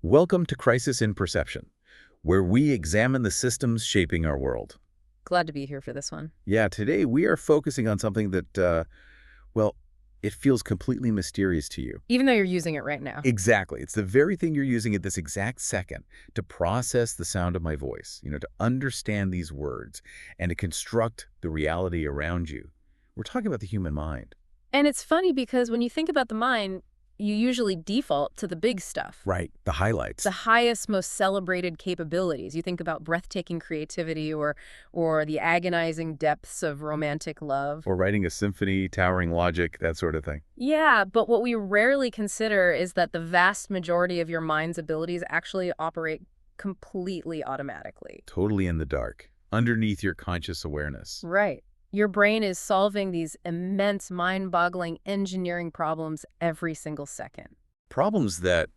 Welcome to Crisis in Perception, where we examine the systems shaping our world. Glad to be here for this one. Yeah, today we are focusing on something that, well, it feels completely mysterious to you. Even though you're using it right now. Exactly. It's the very thing you're using at this exact second to process the sound of my voice, to understand these words and to construct the reality around you. We're talking about the human mind. And it's funny because when you think about the mind, you usually default to the big stuff. Right. The highlights. The highest, most celebrated capabilities. You think about breathtaking creativity or the agonizing depths of romantic love. Or writing a symphony, towering logic, that sort of thing. Yeah, but what we rarely consider is that the vast majority of your mind's abilities actually operate completely automatically. Totally in the dark, underneath your conscious awareness. Right. Your brain is solving these immense, mind-boggling engineering problems every single second. Problems that,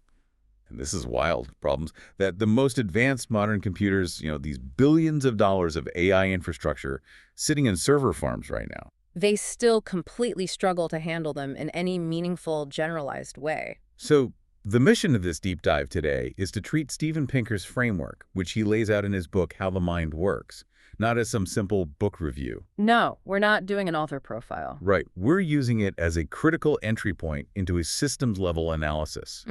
and this is wild, problems that the most advanced modern computers, these billions of dollars of AI infrastructure sitting in server farms right now. They still completely struggle to handle them in any meaningful, generalized way. So the mission of this deep dive today is to treat Steven Pinker's framework, which he lays out in his book, How the Mind Works, not as some simple book review. No, we're not doing an author profile. Right. We're using it as a critical entry point into a systems-level analysis.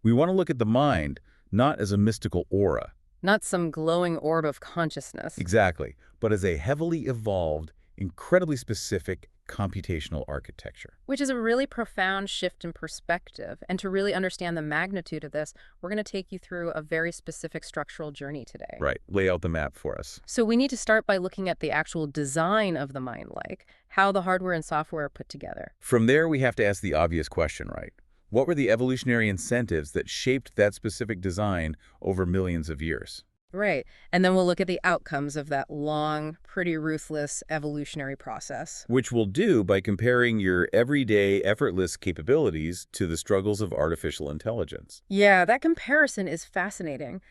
We want to look at the mind not as a mystical aura. Not some glowing orb of consciousness. Exactly. But as a heavily evolved, incredibly specific computational architecture. Which is a really profound shift in perspective. And to really understand the magnitude of this, we're going to take you through a very specific structural journey today. Right. Lay out the map for us. So we need to start by looking at the actual design of the mind, like how the hardware and software are put together. From there, we have to ask the obvious question, right? What were the evolutionary incentives that shaped that specific design over millions of years? Right. And then we'll look at the outcomes of that long, pretty ruthless evolutionary process. Which we'll do by comparing your everyday, effortless capabilities to the struggles of artificial intelligence. Yeah, that comparison is fascinating.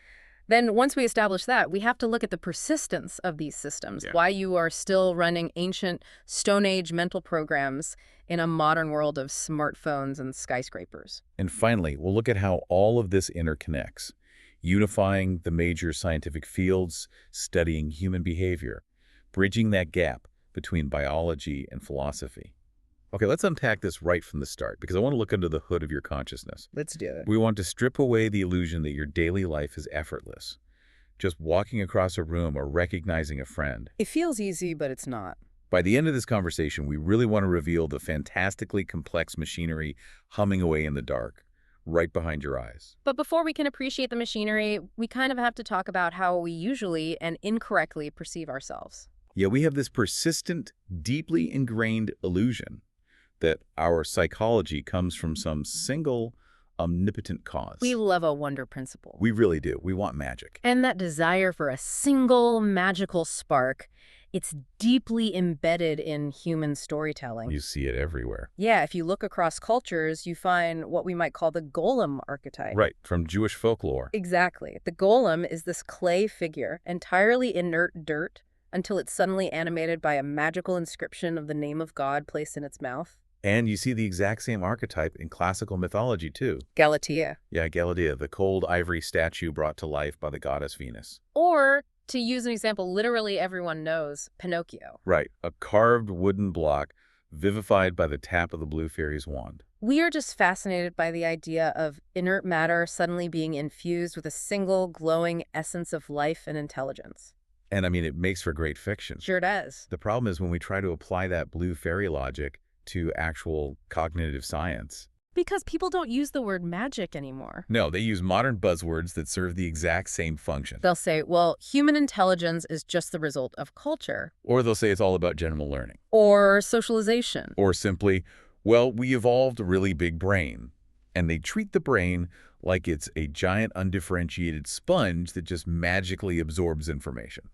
Then once we establish that, we have to look at the persistence of these systems, why you are still running ancient Stone Age mental programs in a modern world of smartphones and skyscrapers. And finally, we'll look at how all of this interconnects, unifying the major scientific fields, studying human behavior, bridging that gap between biology and philosophy. Okay, let's unpack this right from the start, because I want to look under the hood of your consciousness. Let's do it. We want to strip away the illusion that your daily life is effortless. Just walking across a room or recognizing a friend. It feels easy, but it's not. By the end of this conversation, we really want to reveal the fantastically complex machinery humming away in the dark, right behind your eyes. But before we can appreciate the machinery, we kind of have to talk about how we usually and incorrectly perceive ourselves. Yeah, we have this persistent, deeply ingrained illusion that our psychology comes from some single, omnipotent cause. We love a wonder principle. We really do. We want magic. And that desire for a single magical spark, it's deeply embedded in human storytelling. You see it everywhere. Yeah, if you look across cultures, you find what we might call the golem archetype. Right, from Jewish folklore. Exactly. The golem is this clay figure, entirely inert dirt, until it's suddenly animated by a magical inscription of the name of God placed in its mouth. And you see the exact same archetype in classical mythology, too. Galatea. Yeah, Galatea, the cold ivory statue brought to life by the goddess Venus. Or, to use an example literally everyone knows, Pinocchio. Right, a carved wooden block vivified by the tap of the blue fairy's wand. We are just fascinated by the idea of inert matter suddenly being infused with a single glowing essence of life and intelligence. And I mean, it makes for great fiction. Sure does. The problem is when we try to apply that blue fairy logic to actual cognitive science. Because people don't use the word magic anymore. No, they use modern buzzwords that serve the exact same function. They'll say, well, human intelligence is just the result of culture. Or they'll say it's all about general learning. Or socialization. Or simply, well, we evolved a really big brain. And they treat the brain like it's a giant undifferentiated sponge that just magically absorbs information.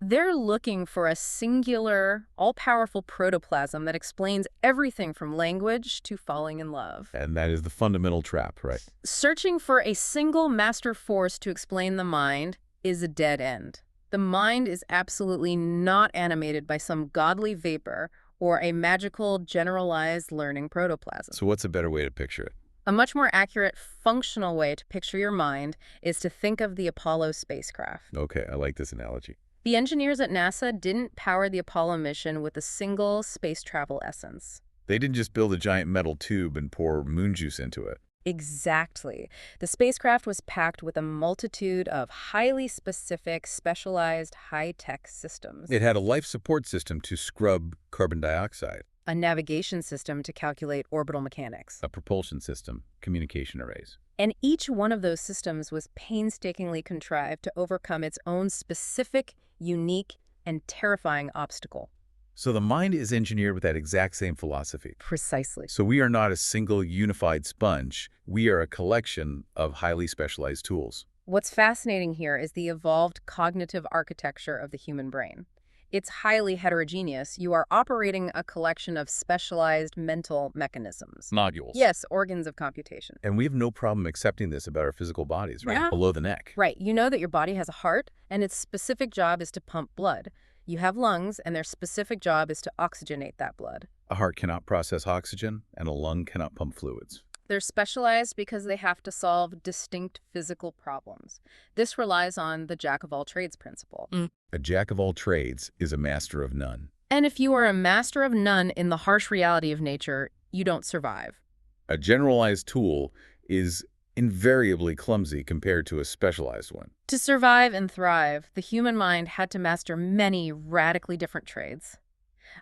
They're looking for a singular, all-powerful protoplasm that explains everything from language to falling in love. And that is the fundamental trap, right? Searching for a single master force to explain the mind is a dead end. The mind is absolutely not animated by some godly vapor or a magical generalized learning protoplasm. So what's a better way to picture it? A much more accurate functional way to picture your mind is to think of the Apollo spacecraft. Okay, I like this analogy. The engineers at NASA didn't power the Apollo mission with a single space travel essence. They didn't just build a giant metal tube and pour moon juice into it. Exactly. The spacecraft was packed with a multitude of highly specific, specialized, high-tech systems. It had a life support system to scrub carbon dioxide, A navigation system to calculate orbital mechanics. a propulsion system, communication arrays. And each one of those systems was painstakingly contrived to overcome its own specific, unique, and terrifying obstacle. So the mind is engineered with that exact same philosophy. Precisely. So we are not a single unified sponge. We are a collection of highly specialized tools. What's fascinating here is the evolved cognitive architecture of the human brain. It's highly heterogeneous. You are operating a collection of specialized mental mechanisms. Nodules. Yes, organs of computation. And we have no problem accepting this about our physical bodies, right? Yeah. Below the neck. Right. You know that your body has a heart, and its specific job is to pump blood. You have lungs, and their specific job is to oxygenate that blood. A heart cannot process oxygen, and a lung cannot pump fluids. They're specialized because they have to solve distinct physical problems. This relies on the jack-of-all-trades principle. A jack of all trades is a master of none. And if you are a master of none in the harsh reality of nature, you don't survive. A generalized tool is invariably clumsy compared to a specialized one. To survive and thrive, the human mind had to master many radically different trades.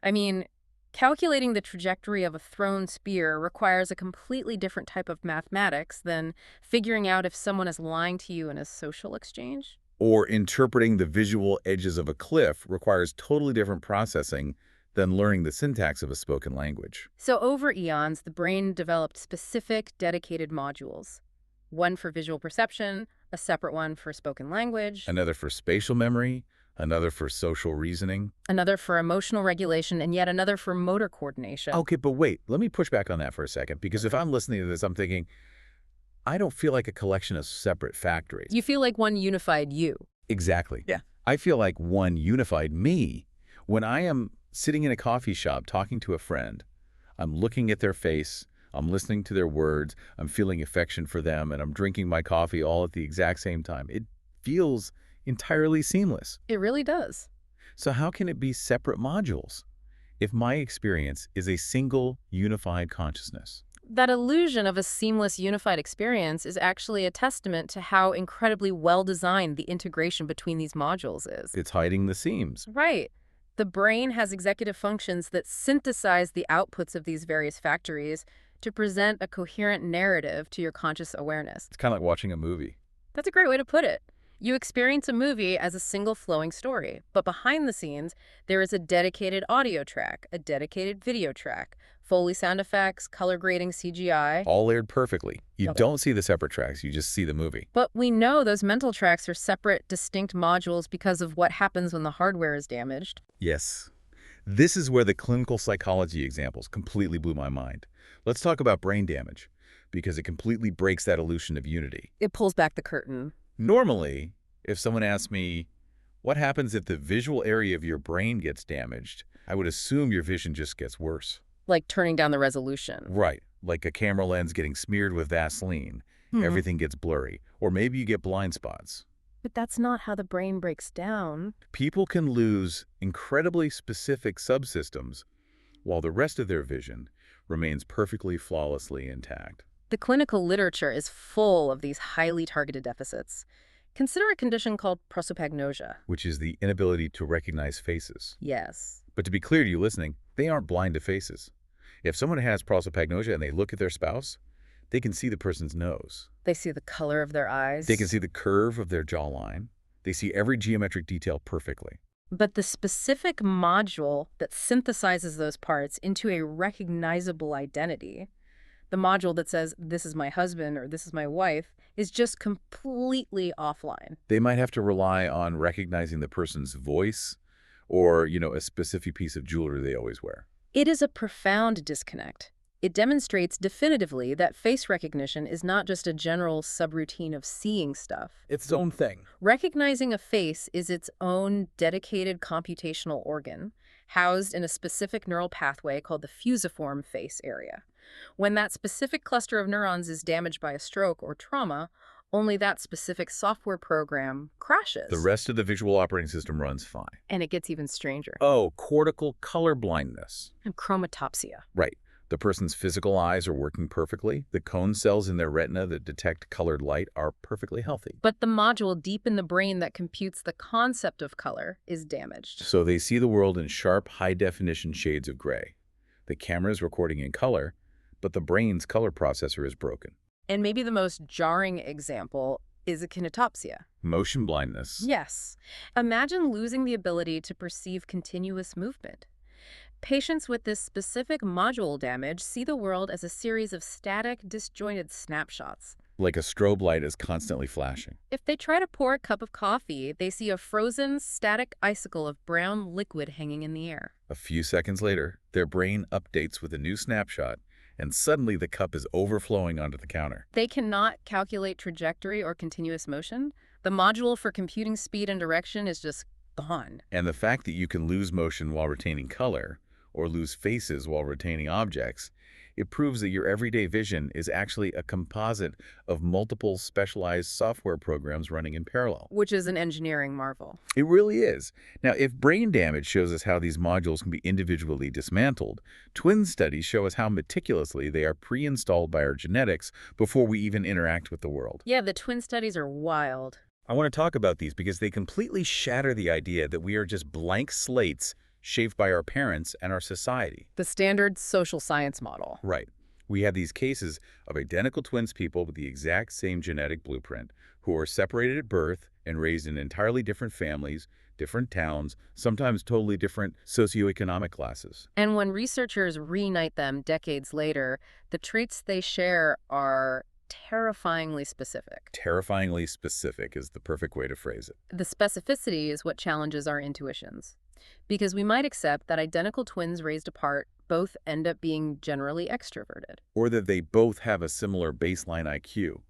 I mean, calculating the trajectory of a thrown spear requires a completely different type of mathematics than figuring out if someone is lying to you in a social exchange. Or interpreting the visual edges of a cliff requires totally different processing than learning the syntax of a spoken language. So over eons, the brain developed specific, dedicated modules. One for visual perception, a separate one for spoken language, Another for spatial memory, another for social reasoning. another for emotional regulation, and yet another for motor coordination. Okay, but wait, let me push back on that for a second, because if I'm listening to this, I'm thinking, I don't feel like a collection of separate factories. You feel like one unified you. Exactly. Yeah. I feel like one unified me. When I am sitting in a coffee shop talking to a friend, I'm looking at their face, I'm listening to their words, I'm feeling affection for them, and I'm drinking my coffee all at the exact same time. It feels entirely seamless. It really does. So how can it be separate modules if my experience is a single unified consciousness? That illusion of a seamless, unified experience is actually a testament to how incredibly well-designed the integration between these modules is. It's hiding the seams. Right. The brain has executive functions that synthesize the outputs of these various factories to present a coherent narrative to your conscious awareness. It's kind of like watching a movie. That's a great way to put it. You experience a movie as a single flowing story, but behind the scenes, there is a dedicated audio track, a dedicated video track, Foley sound effects, color grading, CGI. All layered perfectly. You Okay. don't see the separate tracks, you just see the movie. But we know those mental tracks are separate, distinct modules because of what happens when the hardware is damaged. Yes. This is where the clinical psychology examples completely blew my mind. Let's talk about brain damage, because it completely breaks that illusion of unity. It pulls back the curtain. Normally, if someone asks me, what happens if the visual area of your brain gets damaged, I would assume your vision just gets worse. Like turning down the resolution. Right, like a camera lens getting smeared with Vaseline. Everything gets blurry. Or maybe you get blind spots. But that's not how the brain breaks down. People can lose incredibly specific subsystems while the rest of their vision remains perfectly flawlessly intact. The clinical literature is full of these highly targeted deficits. Consider a condition called prosopagnosia. Which is the inability to recognize faces. Yes. But to be clear to you listening, they aren't blind to faces. If someone has prosopagnosia and they look at their spouse, they can see the person's nose. They see the color of their eyes. They can see the curve of their jawline. They see every geometric detail perfectly. But the specific module that synthesizes those parts into a recognizable identity, the module that says, this is my husband or this is my wife, is just completely offline. They might have to rely on recognizing the person's voice or, a specific piece of jewelry they always wear. It is a profound disconnect. It demonstrates definitively that face recognition is not just a general subroutine of seeing stuff. It's its own thing. Recognizing a face is its own dedicated computational organ, housed in a specific neural pathway called the fusiform face area. When that specific cluster of neurons is damaged by a stroke or trauma, only that specific software program crashes. The rest of the visual operating system runs fine. And it gets even stranger. Oh, cortical color blindness. And chromatopsia. Right. The person's physical eyes are working perfectly. The cone cells in their retina that detect colored light are perfectly healthy. But the module deep in the brain that computes the concept of color is damaged. So they see the world in sharp, high-definition shades of gray. The camera is recording in color, but the brain's color processor is broken. And maybe the most jarring example is akinetopsia. Motion blindness. Yes. Imagine losing the ability to perceive continuous movement. Patients with this specific module damage see the world as a series of static, disjointed snapshots. Like a strobe light is constantly flashing. If they try to pour a cup of coffee, they see a frozen, static icicle of brown liquid hanging in the air. A few seconds later, their brain updates with a new snapshot, and suddenly the cup is overflowing onto the counter. They cannot calculate trajectory or continuous motion. The module for computing speed and direction is just gone. And the fact that you can lose motion while retaining color, or lose faces while retaining objects, it proves that your everyday vision is actually a composite of multiple specialized software programs running in parallel. Which is an engineering marvel. It really is. Now, if brain damage shows us how these modules can be individually dismantled, twin studies show us how meticulously they are pre-installed by our genetics before we even interact with the world. Yeah, the twin studies are wild. I want to talk about these because they completely shatter the idea that we are just blank slates shaped by our parents and our society. The standard social science model. Right. We have these cases of identical twins people with the exact same genetic blueprint who are separated at birth and raised in entirely different families, different towns, sometimes totally different socioeconomic classes. And when researchers reunite them decades later, the traits they share are terrifyingly specific. Terrifyingly specific is the perfect way to phrase it. The specificity is what challenges our intuitions. Because we might accept that identical twins raised apart both end up being generally extroverted. Or that they both have a similar baseline IQ.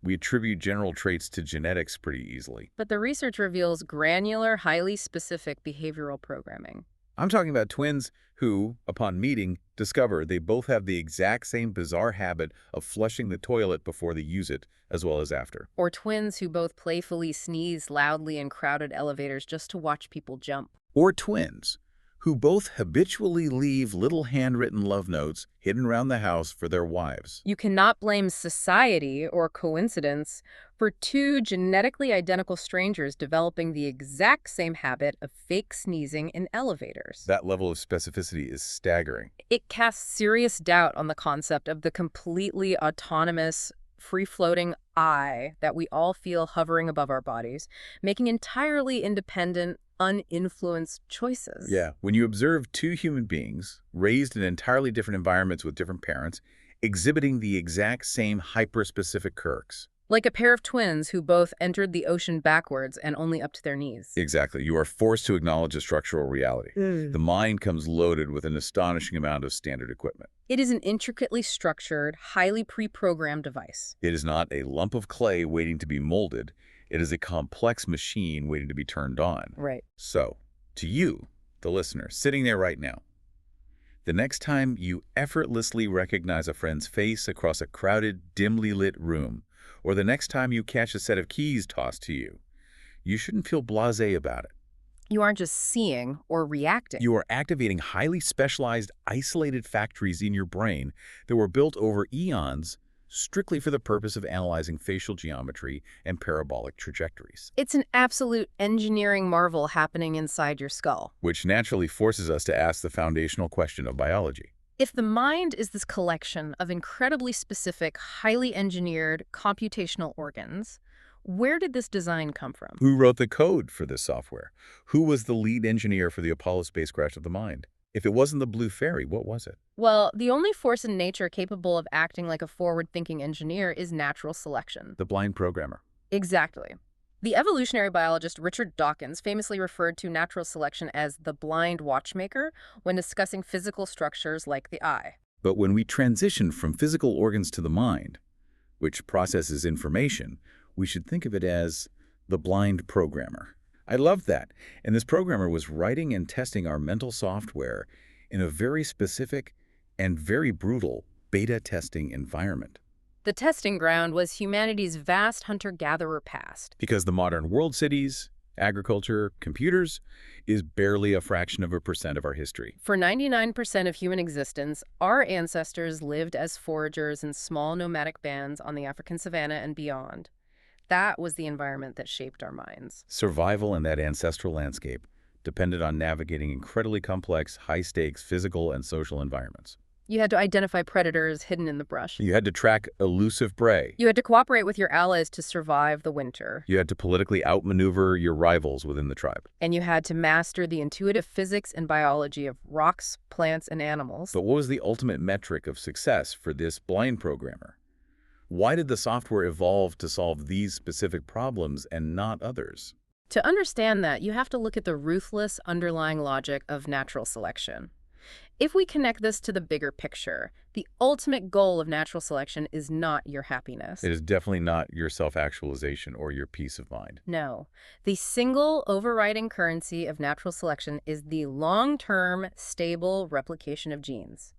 We attribute general traits to genetics pretty easily. But the research reveals granular, highly specific behavioral programming. I'm talking about twins who, upon meeting, discover they both have the exact same bizarre habit of flushing the toilet before they use it, as well as after. Or twins who both playfully sneeze loudly in crowded elevators just to watch people jump. Or twins who both habitually leave little handwritten love notes hidden around the house for their wives. You cannot blame society or coincidence for two genetically identical strangers developing the exact same habit of fake sneezing in elevators. That level of specificity is staggering. It casts serious doubt on the concept of the completely autonomous, free-floating I that we all feel hovering above our bodies, making entirely independent, uninfluenced choices. Yeah, when you observe two human beings raised in entirely different environments with different parents, exhibiting the exact same hyper-specific quirks. Like a pair of twins who both entered the ocean backwards and only up to their knees. Exactly. You are forced to acknowledge a structural reality. The mind comes loaded with an astonishing amount of standard equipment. It is an intricately structured, highly pre-programmed device. It is not a lump of clay waiting to be molded. It is a complex machine waiting to be turned on. Right. So, to you, the listener, sitting there right now, the next time you effortlessly recognize a friend's face across a crowded, dimly lit room, or the next time you catch a set of keys tossed to you, you shouldn't feel blasé about it. You aren't just seeing or reacting. You are activating highly specialized, isolated factories in your brain that were built over eons strictly for the purpose of analyzing facial geometry and parabolic trajectories. It's an absolute engineering marvel happening inside your skull. Which naturally forces us to ask the foundational question of biology. If the mind is this collection of incredibly specific, highly engineered computational organs, where did this design come from? Who wrote the code for this software? Who was the lead engineer for the Apollo spacecraft of the mind? If it wasn't the Blue Fairy, what was it? Well, the only force in nature capable of acting like a forward-thinking engineer is natural selection. The blind programmer. Exactly. The evolutionary biologist Richard Dawkins famously referred to natural selection as the blind watchmaker when discussing physical structures like the eye. But when we transition from physical organs to the mind, which processes information, we should think of it as the blind programmer. I loved that. And this programmer was writing and testing our mental software in a very specific and very brutal beta testing environment. The testing ground was humanity's vast hunter-gatherer past. Because the modern world, cities, agriculture, computers, is barely a fraction of a percent of our history. For 99% of human existence, our ancestors lived as foragers in small nomadic bands on the African savanna and beyond. That was the environment that shaped our minds. Survival in that ancestral landscape depended on navigating incredibly complex, high-stakes physical and social environments. You had to identify predators hidden in the brush. You had to track elusive prey. You had to cooperate with your allies to survive the winter. You had to politically outmaneuver your rivals within the tribe. And you had to master the intuitive physics and biology of rocks, plants, and animals. But what was the ultimate metric of success for this blind programmer? Why did the software evolve to solve these specific problems and not others? To understand that, you have to look at the ruthless underlying logic of natural selection. If we connect this to the bigger picture, the ultimate goal of natural selection is not your happiness. It is definitely not your self-actualization or your peace of mind. No. The single overriding currency of natural selection is the long-term, stable replication of genes.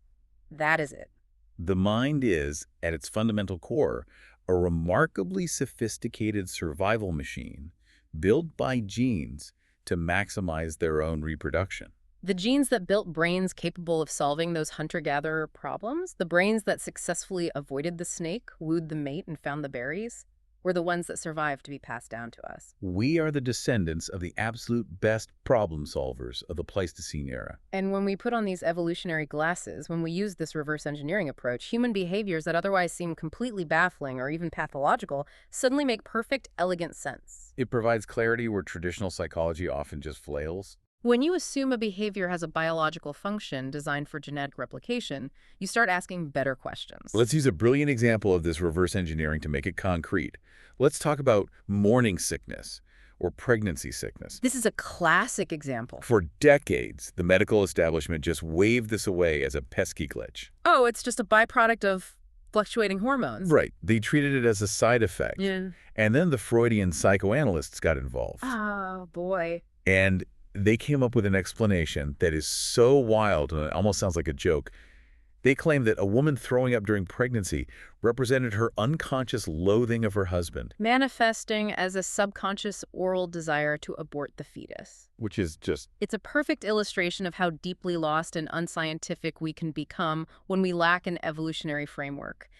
That is it. The mind is, at its fundamental core, a remarkably sophisticated survival machine built by genes to maximize their own reproduction. The genes that built brains capable of solving those hunter-gatherer problems, the brains that successfully avoided the snake, wooed the mate, and found the berries, were the ones that survived to be passed down to us. We are the descendants of the absolute best problem solvers of the Pleistocene era. And when we put on these evolutionary glasses, when we use this reverse engineering approach, human behaviors that otherwise seem completely baffling or even pathological suddenly make perfect, elegant sense. It provides clarity where traditional psychology often just flails. When you assume a behavior has a biological function designed for genetic replication, you start asking better questions. Let's use a brilliant example of this reverse engineering to make it concrete. Let's talk about morning sickness or pregnancy sickness. This is a classic example. For decades, the medical establishment just waved this away as a pesky glitch. Oh, it's just a byproduct of fluctuating hormones. Right. They treated it as a side effect. Yeah. And then the Freudian psychoanalysts got involved. Oh, boy. And they came up with an explanation that is so wild and it almost sounds like a joke. They claim that a woman throwing up during pregnancy represented her unconscious loathing of her husband. Manifesting as a subconscious oral desire to abort the fetus. Which is just... It's a perfect illustration of how deeply lost and unscientific we can become when we lack an evolutionary framework.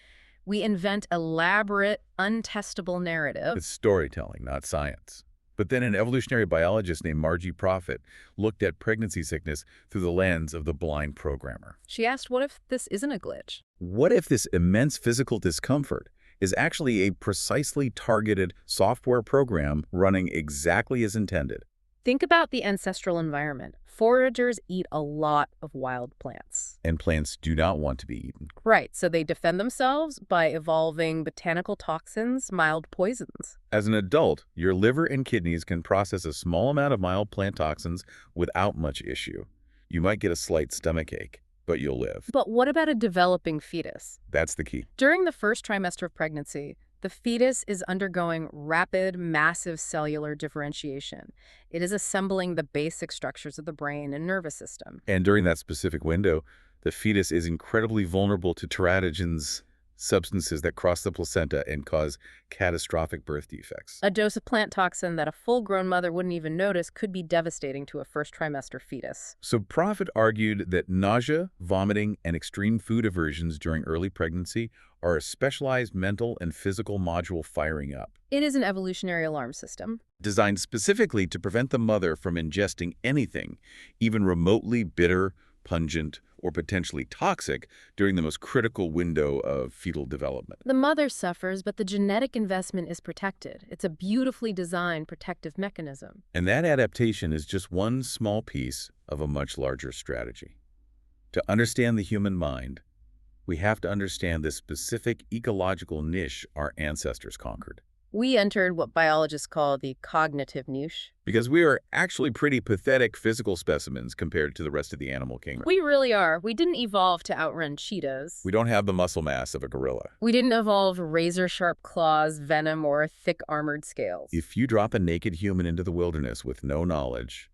We invent elaborate, untestable narratives. It's storytelling, not science. But then an evolutionary biologist named Margie Prophet looked at pregnancy sickness through the lens of the blind programmer. She asked, what if this isn't a glitch? What if this immense physical discomfort is actually a precisely targeted software program running exactly as intended? Think about the ancestral environment. Foragers eat a lot of wild plants. And plants do not want to be eaten. Right, so they defend themselves by evolving botanical toxins, mild poisons. As an adult, your liver and kidneys can process a small amount of mild plant toxins without much issue. You might get a slight stomachache, but you'll live. But what about a developing fetus? That's the key. During the first trimester of pregnancy, the fetus is undergoing rapid, massive cellular differentiation. It is assembling the basic structures of the brain and nervous system. And during that specific window, the fetus is incredibly vulnerable to teratogens, substances that cross the placenta and cause catastrophic birth defects. A dose of plant toxin that a full-grown mother wouldn't even notice could be devastating to a first trimester fetus. So Prophet argued that nausea, vomiting, and extreme food aversions during early pregnancy are a specialized mental and physical module firing up. It is an evolutionary alarm system. Designed specifically to prevent the mother from ingesting anything, even remotely bitter, pungent, or potentially toxic during the most critical window of fetal development. The mother suffers, but the genetic investment is protected. It's a beautifully designed protective mechanism. And that adaptation is just one small piece of a much larger strategy. To understand the human mind, we have to understand the specific ecological niche our ancestors conquered. We entered what biologists call the cognitive niche. Because we are actually pretty pathetic physical specimens compared to the rest of the animal kingdom. We really are. We didn't evolve to outrun cheetahs. We don't have the muscle mass of a gorilla. We didn't evolve razor-sharp claws, venom, or thick armored scales. If you drop a naked human into the wilderness with no knowledge,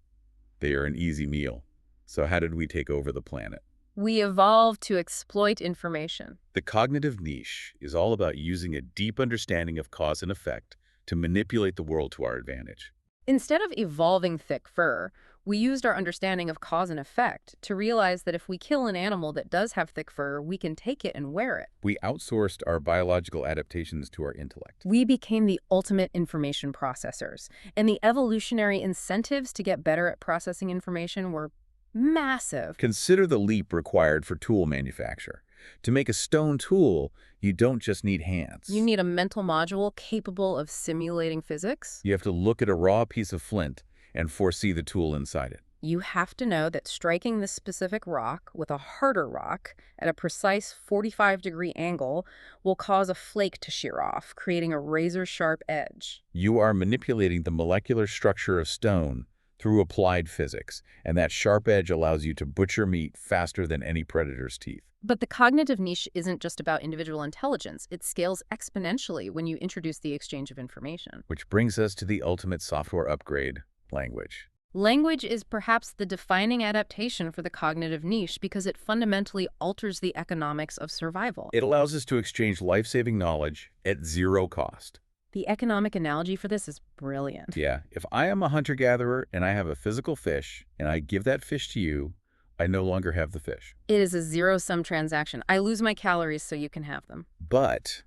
they are an easy meal. So how did we take over the planet? We evolved to exploit information. The cognitive niche is all about using a deep understanding of cause and effect to manipulate the world to our advantage. Instead of evolving thick fur, we used our understanding of cause and effect to realize that if we kill an animal that does have thick fur, we can take it and wear it. We outsourced our biological adaptations to our intellect. We became the ultimate information processors, and the evolutionary incentives to get better at processing information were massive. Consider the leap required for tool manufacture. To make a stone tool, you don't just need hands. You need a mental module capable of simulating physics. You have to look at a raw piece of flint and foresee the tool inside it. You have to know that striking this specific rock with a harder rock at a precise 45-degree angle will cause a flake to shear off, creating a razor-sharp edge. You are manipulating the molecular structure of stone through applied physics, and that sharp edge allows you to butcher meat faster than any predator's teeth. But the cognitive niche isn't just about individual intelligence. It scales exponentially when you introduce the exchange of information. Which brings us to the ultimate software upgrade, language. Language is perhaps the defining adaptation for the cognitive niche because it fundamentally alters the economics of survival. It allows us to exchange life-saving knowledge at zero cost. The economic analogy for this is brilliant. Yeah, if I am a hunter-gatherer and I have a physical fish and I give that fish to you, I no longer have the fish. It is a zero-sum transaction. I lose my calories so you can have them. But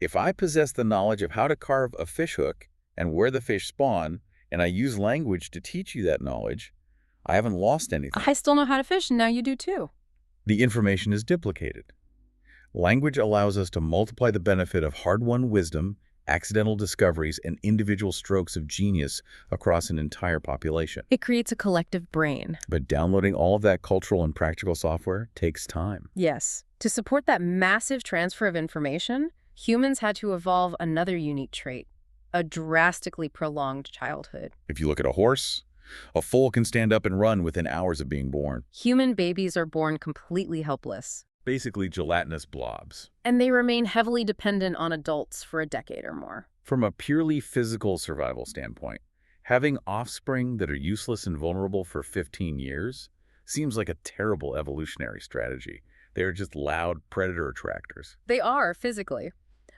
if I possess the knowledge of how to carve a fish hook and where the fish spawn, and I use language to teach you that knowledge, I haven't lost anything. I still know how to fish, and now you do too. The information is duplicated. Language allows us to multiply the benefit of hard-won wisdom, accidental discoveries, and individual strokes of genius across an entire population. It creates a collective brain. But downloading all of that cultural and practical software takes time. Yes. To support that massive transfer of information, humans had to evolve another unique trait: a drastically prolonged childhood. If you look at a horse, a foal can stand up and run within hours of being born. Human babies are born completely helpless. Basically gelatinous blobs. And they remain heavily dependent on adults for a decade or more. From a purely physical survival standpoint, having offspring that are useless and vulnerable for 15 years seems like a terrible evolutionary strategy. They are just loud predator attractors. They are, physically.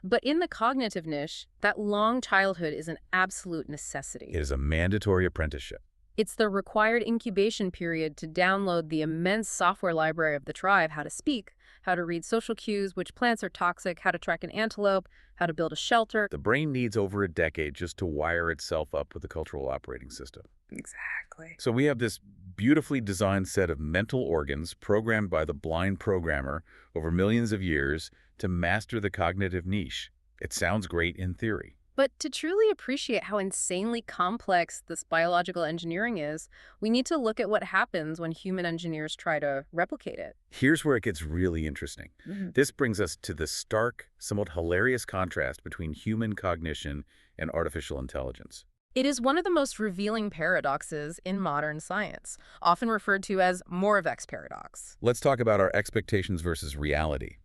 But in the cognitive niche, that long childhood is an absolute necessity. It is a mandatory apprenticeship. It's the required incubation period to download the immense software library of the tribe: how to speak, how to read social cues, which plants are toxic, how to track an antelope, how to build a shelter. The brain needs over a decade just to wire itself up with the cultural operating system. Exactly. So we have this beautifully designed set of mental organs programmed by the blind programmer over millions of years to master the cognitive niche. It sounds great in theory. But to truly appreciate how insanely complex this biological engineering is, we need to look at what happens when human engineers try to replicate it. Here's where it gets really interesting. This brings us to the stark, somewhat hilarious contrast between human cognition and artificial intelligence. It is one of the most revealing paradoxes in modern science, often referred to as Moravec's paradox. Let's talk about our expectations versus reality.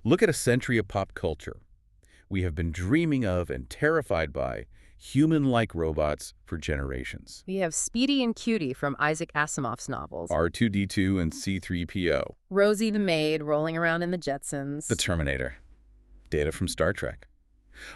Look at a century of pop culture. We have been dreaming of and terrified by human-like robots for generations. We have Speedy and Cutie from Isaac Asimov's novels. R2-D2 and C-3PO. Rosie the maid rolling around in the Jetsons. The Terminator. Data from Star Trek.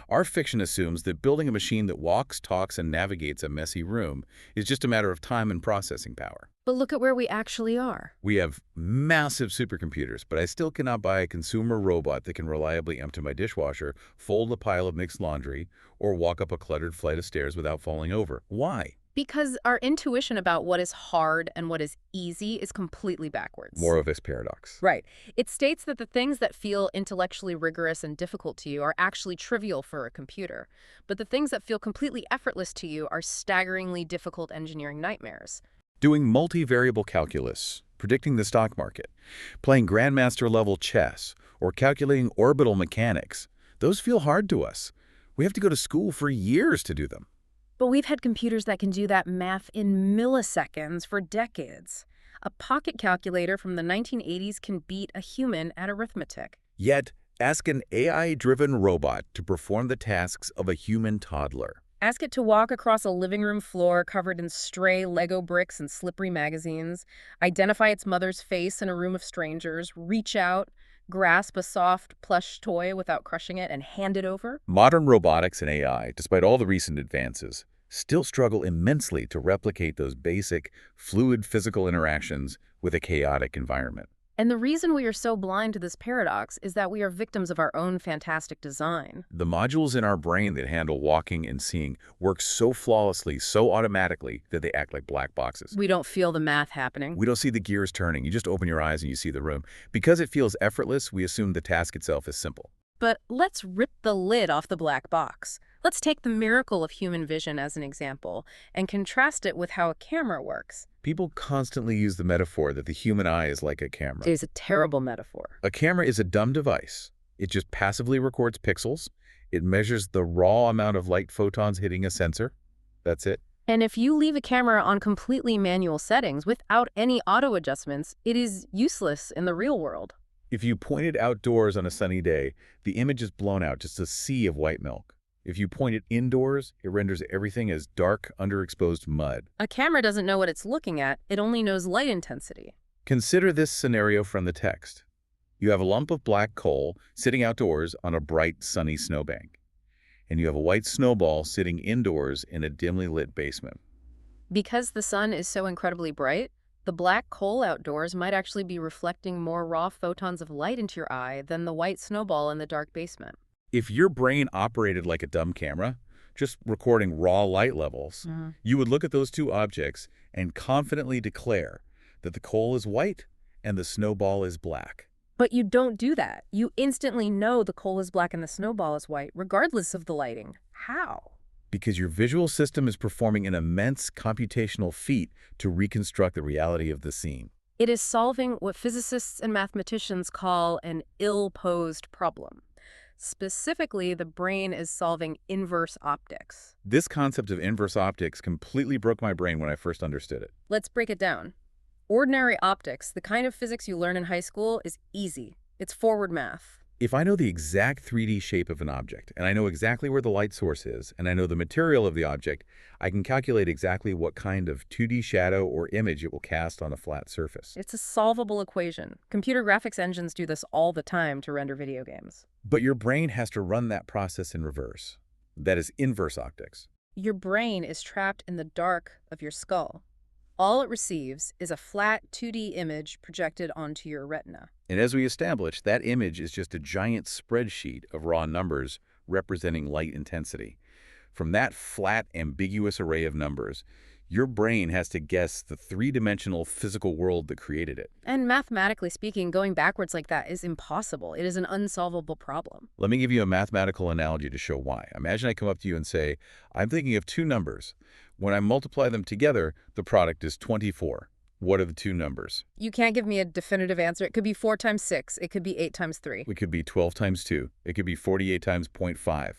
Our fiction assumes that building a machine that walks, talks, and navigates a messy room is just a matter of time and processing power. But look at where we actually are. We have massive supercomputers, but I still cannot buy a consumer robot that can reliably empty my dishwasher, fold a pile of mixed laundry, or walk up a cluttered flight of stairs without falling over. Why? Because our intuition about what is hard and what is easy is completely backwards. Moravec's paradox. Right. It states that the things that feel intellectually rigorous and difficult to you are actually trivial for a computer, but the things that feel completely effortless to you are staggeringly difficult engineering nightmares. Doing multivariable calculus, predicting the stock market, playing grandmaster-level chess, or calculating orbital mechanics, those feel hard to us. We have to go to school for years to do them. But we've had computers that can do that math in milliseconds for decades. A pocket calculator from the 1980s can beat a human at arithmetic. Yet, ask an AI-driven robot to perform the tasks of a human toddler. Ask it to walk across a living room floor covered in stray Lego bricks and slippery magazines, identify its mother's face in a room of strangers, reach out, grasp a soft, plush toy without crushing it, and hand it over. Modern robotics and AI, despite all the recent advances, still struggle immensely to replicate those basic, fluid physical interactions with a chaotic environment. And the reason we are so blind to this paradox is that we are victims of our own fantastic design. The modules in our brain that handle walking and seeing work so flawlessly, so automatically, that they act like black boxes. We don't feel the math happening. We don't see the gears turning. You just open your eyes and you see the room. Because it feels effortless, we assume the task itself is simple. But let's rip the lid off the black box. Let's take the miracle of human vision as an example and contrast it with how a camera works. People constantly use the metaphor that the human eye is like a camera. It is a terrible metaphor. A camera is a dumb device. It just passively records pixels. It measures the raw amount of light photons hitting a sensor. That's it. And if you leave a camera on completely manual settings without any auto adjustments, it is useless in the real world. If you point it outdoors on a sunny day, the image is blown out, just a sea of white milk. If you point it indoors, it renders everything as dark, underexposed mud. A camera doesn't know what it's looking at. It only knows light intensity. Consider this scenario from the text. You have a lump of black coal sitting outdoors on a bright, sunny snowbank. And you have a white snowball sitting indoors in a dimly lit basement. Because the sun is so incredibly bright, the black coal outdoors might actually be reflecting more raw photons of light into your eye than the white snowball in the dark basement. If your brain operated like a dumb camera, just recording raw light levels, you would look at those two objects and confidently declare that the coal is white and the snowball is black. But you don't do that. You instantly know the coal is black and the snowball is white, regardless of the lighting. How? Because your visual system is performing an immense computational feat to reconstruct the reality of the scene. It is solving what physicists and mathematicians call an ill-posed problem. Specifically, the brain is solving inverse optics. This concept of inverse optics completely broke my brain when I first understood it. Let's break it down. Ordinary optics, the kind of physics you learn in high school, is easy. It's forward math. If I know the exact 3D shape of an object, and I know exactly where the light source is, and I know the material of the object, I can calculate exactly what kind of 2D shadow or image it will cast on a flat surface. It's a solvable equation. Computer graphics engines do this all the time to render video games. But your brain has to run that process in reverse. That is inverse optics. Your brain is trapped in the dark of your skull. All it receives is a flat 2D image projected onto your retina. And as we established, that image is just a giant spreadsheet of raw numbers representing light intensity. From that flat, ambiguous array of numbers, your brain has to guess the three-dimensional physical world that created it. And mathematically speaking, going backwards like that is impossible. It is an unsolvable problem. Let me give you a mathematical analogy to show why. Imagine I come up to you and say, I'm thinking of two numbers. When I multiply them together, the product is 24. What are the two numbers? You can't give me a definitive answer. It could be 4 times 6. It could be 8 times 3. It could be 12 times 2. It could be 48 times 0.5.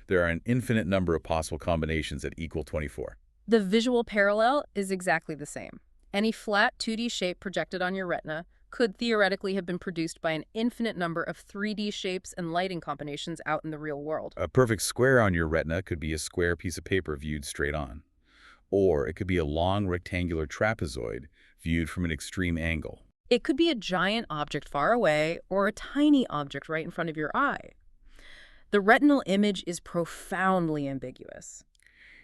There are an infinite number of possible combinations that equal 24. The visual parallel is exactly the same. Any flat 2D shape projected on your retina could theoretically have been produced by an infinite number of 3D shapes and lighting combinations out in the real world. A perfect square on your retina could be a square piece of paper viewed straight on. Or it could be a long rectangular trapezoid viewed from an extreme angle. It could be a giant object far away or a tiny object right in front of your eye. The retinal image is profoundly ambiguous.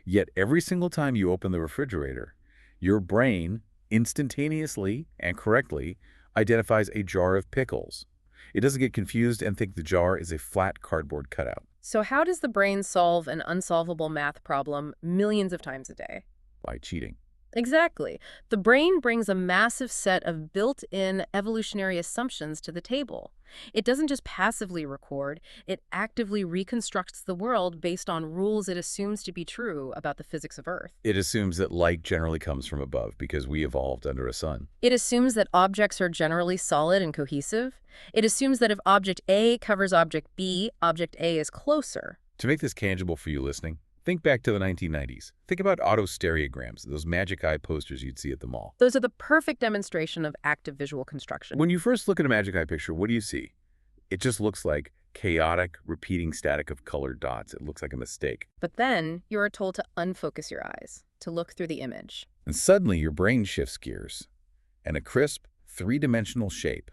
Yet every single time you open the refrigerator, your brain instantaneously and correctly identifies a jar of pickles. It doesn't get confused and think the jar is a flat cardboard cutout. So how does the brain solve an unsolvable math problem millions of times a day? By cheating. Exactly. The brain brings a massive set of built-in evolutionary assumptions to the table. It doesn't just passively record, it actively reconstructs the world based on rules it assumes to be true about the physics of Earth. It assumes that light generally comes from above because we evolved under a sun. It assumes that objects are generally solid and cohesive. It assumes that if object A covers object B, object A is closer. To make this tangible for you listening, think back to the 1990s. Think about auto-stereograms, those magic eye posters you'd see at the mall. Those are the perfect demonstration of active visual construction. When you first look at a magic eye picture, what do you see? It just looks like chaotic, repeating static of colored dots. It looks like a mistake. But then you are told to unfocus your eyes, to look through the image. And suddenly your brain shifts gears, and a crisp, three-dimensional shape,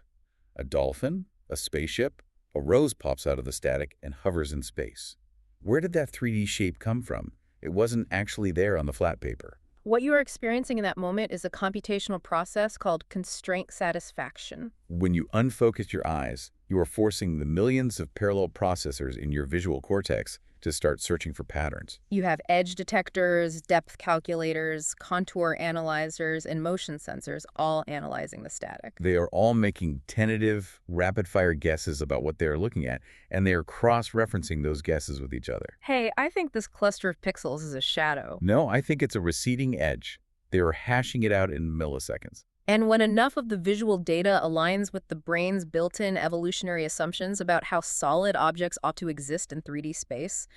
a dolphin, a spaceship, a rose pops out of the static and hovers in space. Where did that 3D shape come from? It wasn't actually there on the flat paper. What you are experiencing in that moment is a computational process called constraint satisfaction. When you unfocus your eyes, you are forcing the millions of parallel processors in your visual cortex to start searching for patterns. You have edge detectors, depth calculators, contour analyzers, and motion sensors all analyzing the static. They are all making tentative, rapid-fire guesses about what they are looking at, and they are cross-referencing those guesses with each other. Hey, I think this cluster of pixels is a shadow. No, I think it's a receding edge. They are hashing it out in milliseconds. And when enough of the visual data aligns with the brain's built-in evolutionary assumptions about how solid objects ought to exist in 3D space,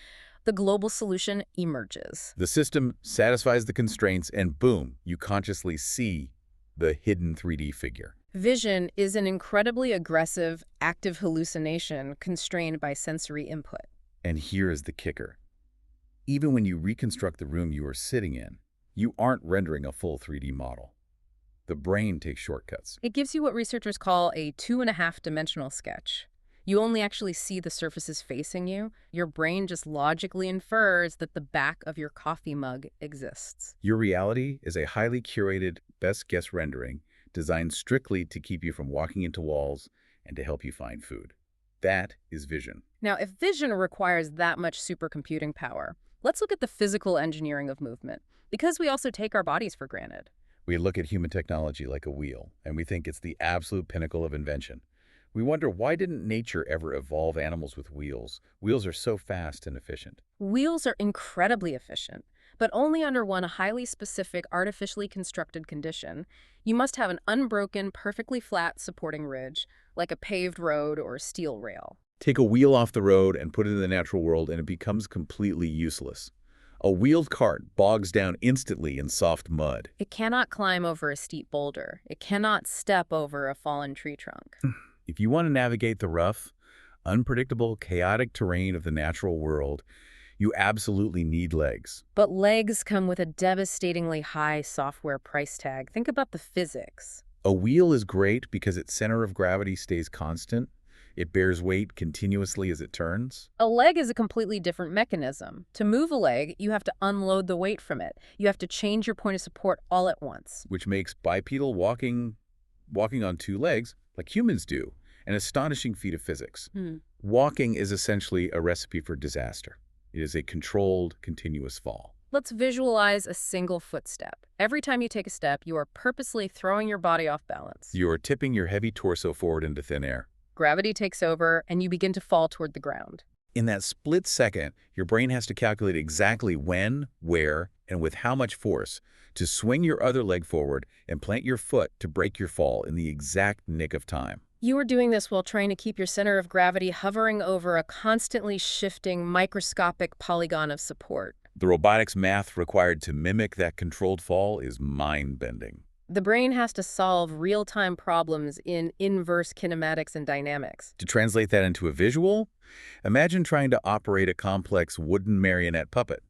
the global solution emerges. The system satisfies the constraints, and boom, you consciously see the hidden 3D figure. Vision is an incredibly aggressive, active hallucination constrained by sensory input. And here is the kicker. Even when you reconstruct the room you are sitting in, you aren't rendering a full 3D model. The brain takes shortcuts. It gives you what researchers call a 2.5-dimensional sketch. You only actually see the surfaces facing you. Your brain just logically infers that the back of your coffee mug exists. Your reality is a highly curated, best-guess rendering designed strictly to keep you from walking into walls and to help you find food. That is vision. Now, if vision requires that much supercomputing power, let's look at the physical engineering of movement, because we also take our bodies for granted. We look at human technology like a wheel, and we think it's the absolute pinnacle of invention. We wonder, why didn't nature ever evolve animals with wheels? Wheels are so fast and efficient. Wheels are incredibly efficient, but only under one highly specific, artificially constructed condition. You must have an unbroken, perfectly flat supporting ridge, like a paved road or a steel rail. Take a wheel off the road and put it in the natural world, and it becomes completely useless. A wheeled cart bogs down instantly in soft mud. It cannot climb over a steep boulder. It cannot step over a fallen tree trunk. If you want to navigate the rough, unpredictable, chaotic terrain of the natural world, you absolutely need legs. But legs come with a devastatingly high software price tag. Think about the physics. A wheel is great because its center of gravity stays constant. It bears weight continuously as it turns. A leg is a completely different mechanism. To move a leg, you have to unload the weight from it. You have to change your point of support all at once. Which makes bipedal walking on two legs, like humans do, an astonishing feat of physics. Walking is essentially a recipe for disaster. It is a controlled, continuous fall. Let's visualize a single footstep. Every time you take a step, you are purposely throwing your body off balance. You are tipping your heavy torso forward into thin air. Gravity takes over, and you begin to fall toward the ground. In that split second, your brain has to calculate exactly when, where, and with how much force to swing your other leg forward and plant your foot to break your fall in the exact nick of time. You are doing this while trying to keep your center of gravity hovering over a constantly shifting microscopic polygon of support. The robotics math required to mimic that controlled fall is mind-bending. The brain has to solve real-time problems in inverse kinematics and dynamics. To translate that into a visual, imagine trying to operate a complex wooden marionette puppet.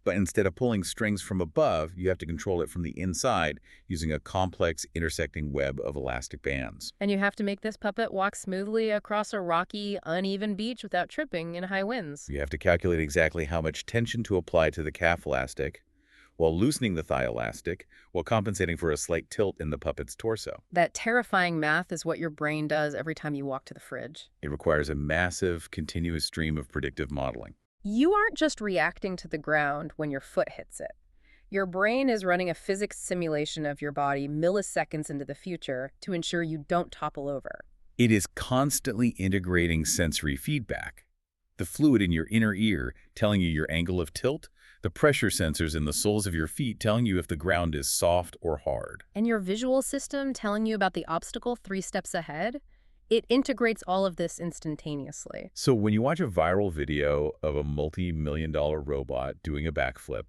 But instead of pulling strings from above, you have to control it from the inside using a complex intersecting web of elastic bands. And you have to make this puppet walk smoothly across a rocky, uneven beach without tripping in high winds. You have to calculate exactly how much tension to apply to the calf elastic, while loosening the thigh elastic, while compensating for a slight tilt in the puppet's torso. That terrifying math is what your brain does every time you walk to the fridge. It requires a massive, continuous stream of predictive modeling. You aren't just reacting to the ground when your foot hits it. Your brain is running a physics simulation of your body milliseconds into the future to ensure you don't topple over. It is constantly integrating sensory feedback. The fluid in your inner ear telling you your angle of tilt, the pressure sensors in the soles of your feet telling you if the ground is soft or hard. And your visual system telling you about the obstacle 3 steps ahead? It integrates all of this instantaneously. So when you watch a viral video of a multi-million-dollar robot doing a backflip,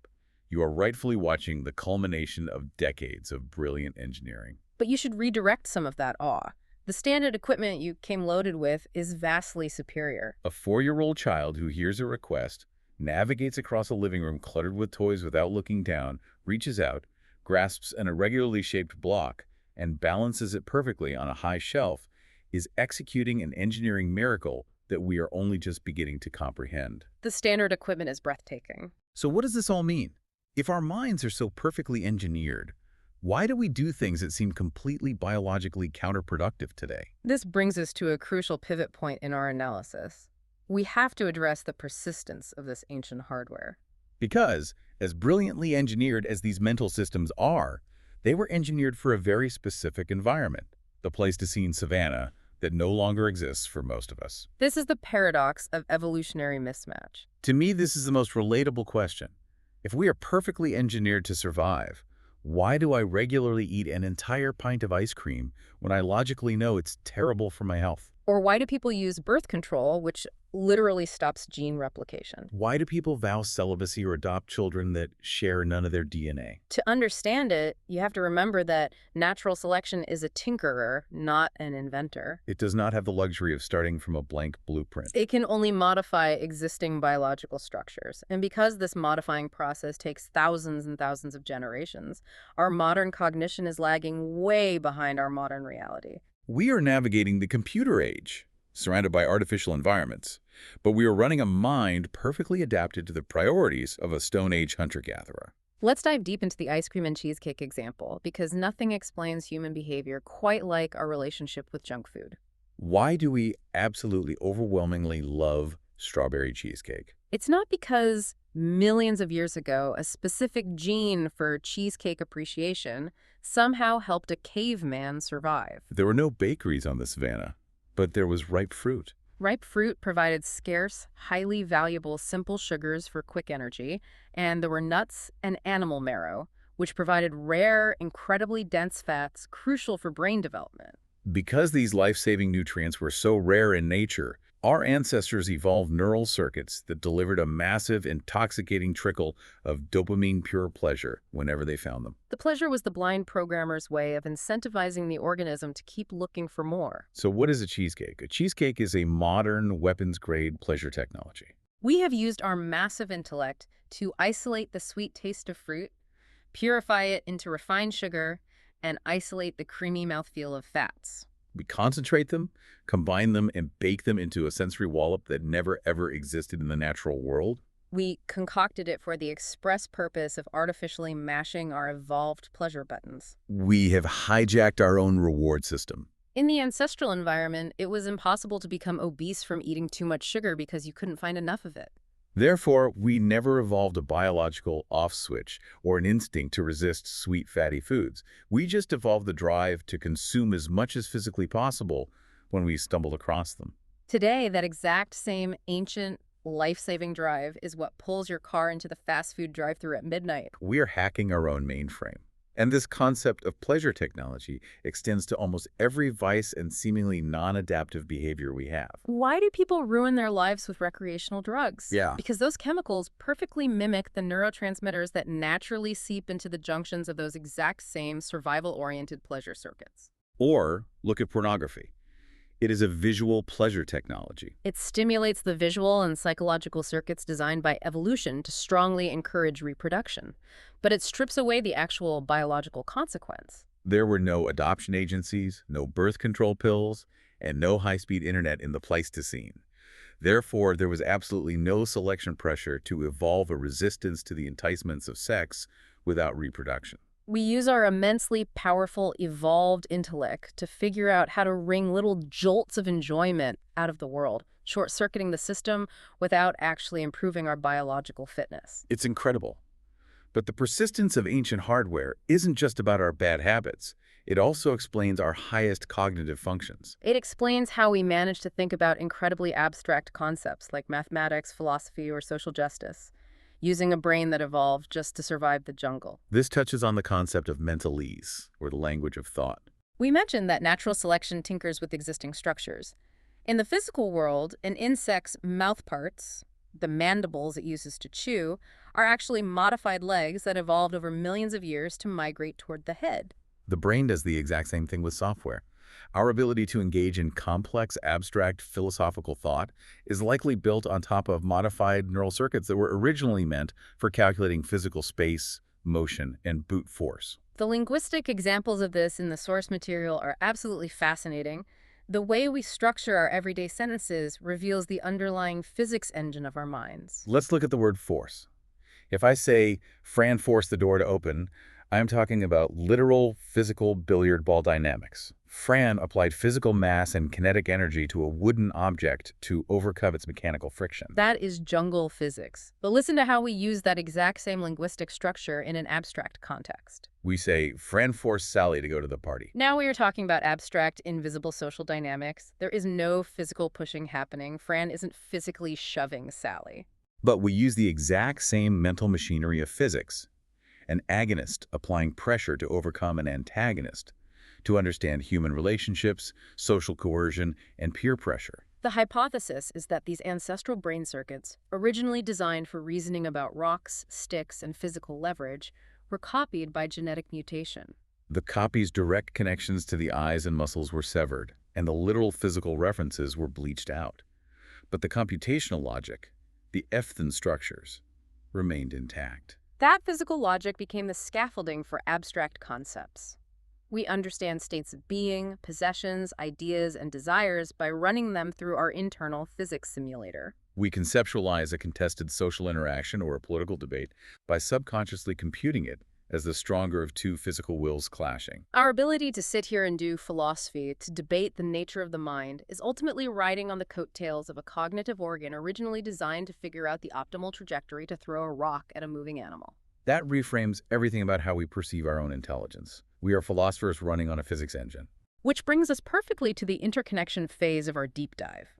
you are rightfully watching the culmination of decades of brilliant engineering. But you should redirect some of that awe. The standard equipment you came loaded with is vastly superior. A 4-year-old child who hears a request, navigates across a living room cluttered with toys without looking down, reaches out, grasps an irregularly shaped block, and balances it perfectly on a high shelf, is executing an engineering miracle that we are only just beginning to comprehend. The standard equipment is breathtaking. So what does this all mean? If our minds are so perfectly engineered, why do we do things that seem completely biologically counterproductive today? This brings us to a crucial pivot point in our analysis. We have to address the persistence of this ancient hardware. Because, as brilliantly engineered as these mental systems are, they were engineered for a very specific environment, the Pleistocene savanna that no longer exists for most of us. This is the paradox of evolutionary mismatch. To me, this is the most relatable question. If we are perfectly engineered to survive, why do I regularly eat an entire pint of ice cream when I logically know it's terrible for my health? Or why do people use birth control, which literally stops gene replication? Why do people vow celibacy or adopt children that share none of their DNA? To understand it, you have to remember that natural selection is a tinkerer, not an inventor. It does not have the luxury of starting from a blank blueprint. It can only modify existing biological structures. And because this modifying process takes thousands and thousands of generations, our modern cognition is lagging way behind our modern reality. We are navigating the computer age, surrounded by artificial environments, but we are running a mind perfectly adapted to the priorities of a Stone Age hunter-gatherer. Let's dive deep into the ice cream and cheesecake example, because nothing explains human behavior quite like our relationship with junk food. Why do we absolutely overwhelmingly love strawberry cheesecake? It's not because millions of years ago, a specific gene for cheesecake appreciation somehow helped a caveman survive. There were no bakeries on the savannah, but there was ripe fruit. Ripe fruit provided scarce, highly valuable simple sugars for quick energy, and there were nuts and animal marrow, which provided rare, incredibly dense fats crucial for brain development. Because these life-saving nutrients were so rare in nature, our ancestors evolved neural circuits that delivered a massive, intoxicating trickle of dopamine-pure pleasure whenever they found them. The pleasure was the blind programmer's way of incentivizing the organism to keep looking for more. So what is a cheesecake? A cheesecake is a modern, weapons-grade pleasure technology. We have used our massive intellect to isolate the sweet taste of fruit, purify it into refined sugar, and isolate the creamy mouthfeel of fats. We concentrate them, combine them, and bake them into a sensory wallop that never ever existed in the natural world. We concocted it for the express purpose of artificially mashing our evolved pleasure buttons. We have hijacked our own reward system. In the ancestral environment, it was impossible to become obese from eating too much sugar because you couldn't find enough of it. Therefore, we never evolved a biological off switch or an instinct to resist sweet, fatty foods. We just evolved the drive to consume as much as physically possible when we stumbled across them. Today, that exact same ancient, life-saving drive is what pulls your car into the fast food drive-thru at midnight. We are hacking our own mainframe. And this concept of pleasure technology extends to almost every vice and seemingly non-adaptive behavior we have. Why do people ruin their lives with recreational drugs? Yeah. Because those chemicals perfectly mimic the neurotransmitters that naturally seep into the junctions of those exact same survival-oriented pleasure circuits. Or look at pornography. It is a visual pleasure technology. It stimulates the visual and psychological circuits designed by evolution to strongly encourage reproduction, but it strips away the actual biological consequence. There were no adoption agencies, no birth control pills, and no high-speed internet in the Pleistocene. Therefore, there was absolutely no selection pressure to evolve a resistance to the enticements of sex without reproduction. We use our immensely powerful, evolved intellect to figure out how to wring little jolts of enjoyment out of the world, short-circuiting the system without actually improving our biological fitness. It's incredible. But the persistence of ancient hardware isn't just about our bad habits. It also explains our highest cognitive functions. It explains how we manage to think about incredibly abstract concepts like mathematics, philosophy, or social justice, using a brain that evolved just to survive the jungle. This touches on the concept of mentalese, or the language of thought. We mentioned that natural selection tinkers with existing structures. In the physical world, an insect's mouth parts, the mandibles it uses to chew, are actually modified legs that evolved over millions of years to migrate toward the head. The brain does the exact same thing with software. Our ability to engage in complex, abstract philosophical thought is likely built on top of modified neural circuits that were originally meant for calculating physical space, motion, and brute force. The linguistic examples of this in the source material are absolutely fascinating. The way we structure our everyday sentences reveals the underlying physics engine of our minds. Let's look at the word force. If I say, Fran forced the door to open, I am talking about literal physical billiard ball dynamics. Fran applied physical mass and kinetic energy to a wooden object to overcome its mechanical friction. That is jungle physics. But listen to how we use that exact same linguistic structure in an abstract context. We say, Fran forced Sally to go to the party. Now we are talking about abstract, invisible social dynamics. There is no physical pushing happening. Fran isn't physically shoving Sally. But we use the exact same mental machinery of physics. An agonist applying pressure to overcome an antagonist, to understand human relationships, social coercion, and peer pressure. The hypothesis is that these ancestral brain circuits, originally designed for reasoning about rocks, sticks, and physical leverage, were copied by genetic mutation. The copy's direct connections to the eyes and muscles were severed, and the literal physical references were bleached out. But the computational logic, the Efton structures, remained intact. That physical logic became the scaffolding for abstract concepts. We understand states of being, possessions, ideas, and desires by running them through our internal physics simulator. We conceptualize a contested social interaction or a political debate by subconsciously computing it as the stronger of two physical wills clashing. Our ability to sit here and do philosophy, to debate the nature of the mind, is ultimately riding on the coattails of a cognitive organ originally designed to figure out the optimal trajectory to throw a rock at a moving animal. That reframes everything about how we perceive our own intelligence. We are philosophers running on a physics engine. Which brings us perfectly to the interconnection phase of our deep dive.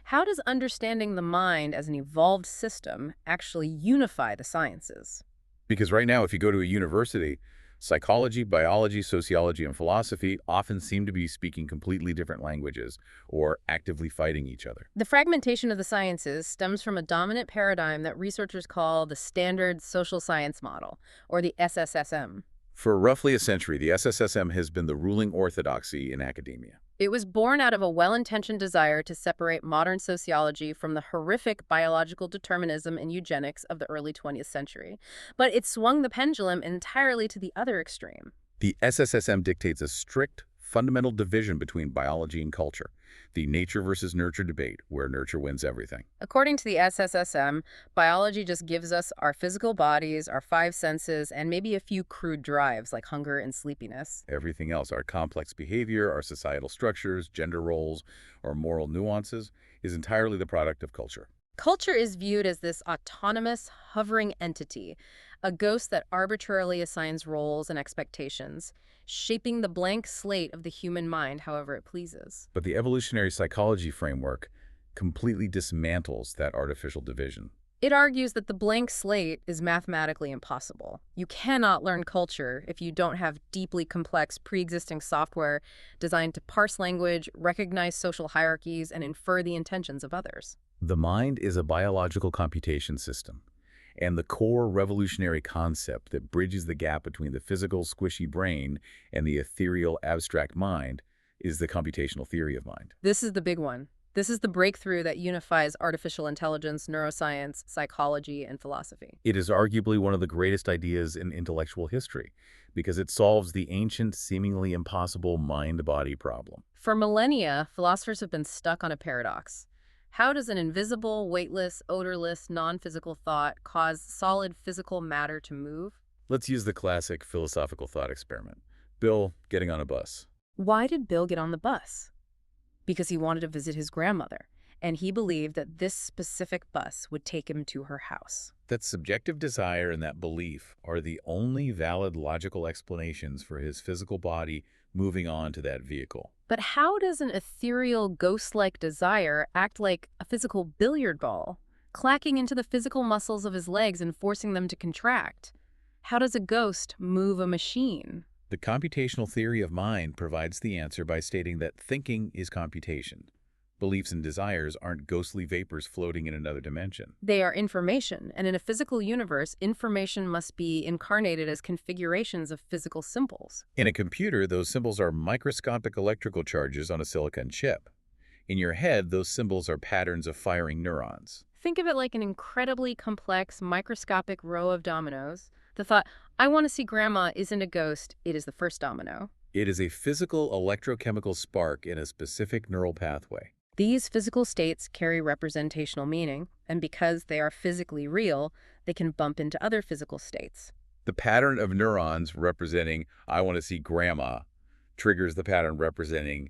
How does understanding the mind as an evolved system actually unify the sciences? Because right now, if you go to a university, psychology, biology, sociology, and philosophy often seem to be speaking completely different languages or actively fighting each other. The fragmentation of the sciences stems from a dominant paradigm that researchers call the Standard Social Science Model, or the SSSM. For roughly a century, the SSSM has been the ruling orthodoxy in academia. It was born out of a well-intentioned desire to separate modern sociology from the horrific biological determinism and eugenics of the early 20th century. But it swung the pendulum entirely to the other extreme. The SSSM dictates a strict, fundamental division between biology and culture, the nature versus nurture debate, where nurture wins everything. According to the SSSM, biology just gives us our physical bodies, our five senses, and maybe a few crude drives like hunger and sleepiness. Everything else, our complex behavior, our societal structures, gender roles, or moral nuances, is entirely the product of culture. Culture is viewed as this autonomous, hovering entity, a ghost that arbitrarily assigns roles and expectations, shaping the blank slate of the human mind however it pleases. But the evolutionary psychology framework completely dismantles that artificial division. It argues that the blank slate is mathematically impossible. You cannot learn culture if you don't have deeply complex pre-existing software designed to parse language, recognize social hierarchies, and infer the intentions of others. The mind is a biological computation system, and the core revolutionary concept that bridges the gap between the physical, squishy brain and the ethereal, abstract mind is the computational theory of mind. This is the big one. This is the breakthrough that unifies artificial intelligence, neuroscience, psychology, and philosophy. It is arguably one of the greatest ideas in intellectual history because it solves the ancient, seemingly impossible mind-body problem. For millennia, philosophers have been stuck on a paradox. How does an invisible, weightless, odorless, non-physical thought cause solid physical matter to move? Let's use the classic philosophical thought experiment. Bill getting on a bus. Why did Bill get on the bus? Because he wanted to visit his grandmother, and he believed that this specific bus would take him to her house. That subjective desire and that belief are the only valid logical explanations for his physical body moving on to that vehicle. But how does an ethereal, ghost-like desire act like a physical billiard ball, clacking into the physical muscles of his legs and forcing them to contract? How does a ghost move a machine? The computational theory of mind provides the answer by stating that thinking is computation. Beliefs and desires aren't ghostly vapors floating in another dimension. They are information, and in a physical universe, information must be incarnated as configurations of physical symbols. In a computer, those symbols are microscopic electrical charges on a silicon chip. In your head, those symbols are patterns of firing neurons. Think of it like an incredibly complex, microscopic row of dominoes. The thought, I want to see Grandma, isn't a ghost, it is the first domino. It is a physical electrochemical spark in a specific neural pathway. These physical states carry representational meaning, and because they are physically real, they can bump into other physical states. The pattern of neurons representing "I want to see Grandma" triggers the pattern representing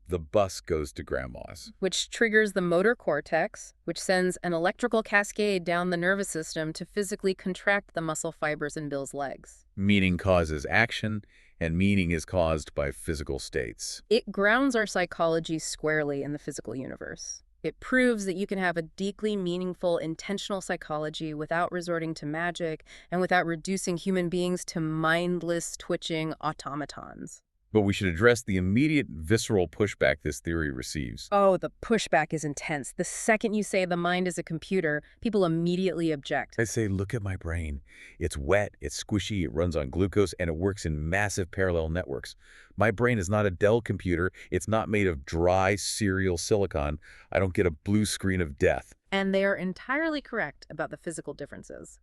"the bus goes to Grandma's." Which triggers the motor cortex, which sends an electrical cascade down the nervous system to physically contract the muscle fibers in Bill's legs. Meaning causes action, and meaning is caused by physical states. It grounds our psychology squarely in the physical universe. It proves that you can have a deeply meaningful, intentional psychology without resorting to magic and without reducing human beings to mindless, twitching automatons. But we should address the immediate visceral pushback this theory receives. Oh, the pushback is intense. The second you say the mind is a computer, people immediately object. I say, look at my brain. It's wet, it's squishy, it runs on glucose, and it works in massive parallel networks. My brain is not a Dell computer. It's not made of dry serial silicon. I don't get a blue screen of death. And they are entirely correct about the physical differences.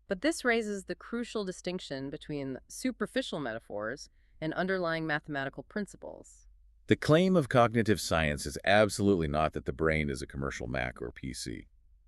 But this raises the crucial distinction between superficial metaphors and underlying mathematical principles. The claim of cognitive science is absolutely not that the brain is a commercial Mac or PC.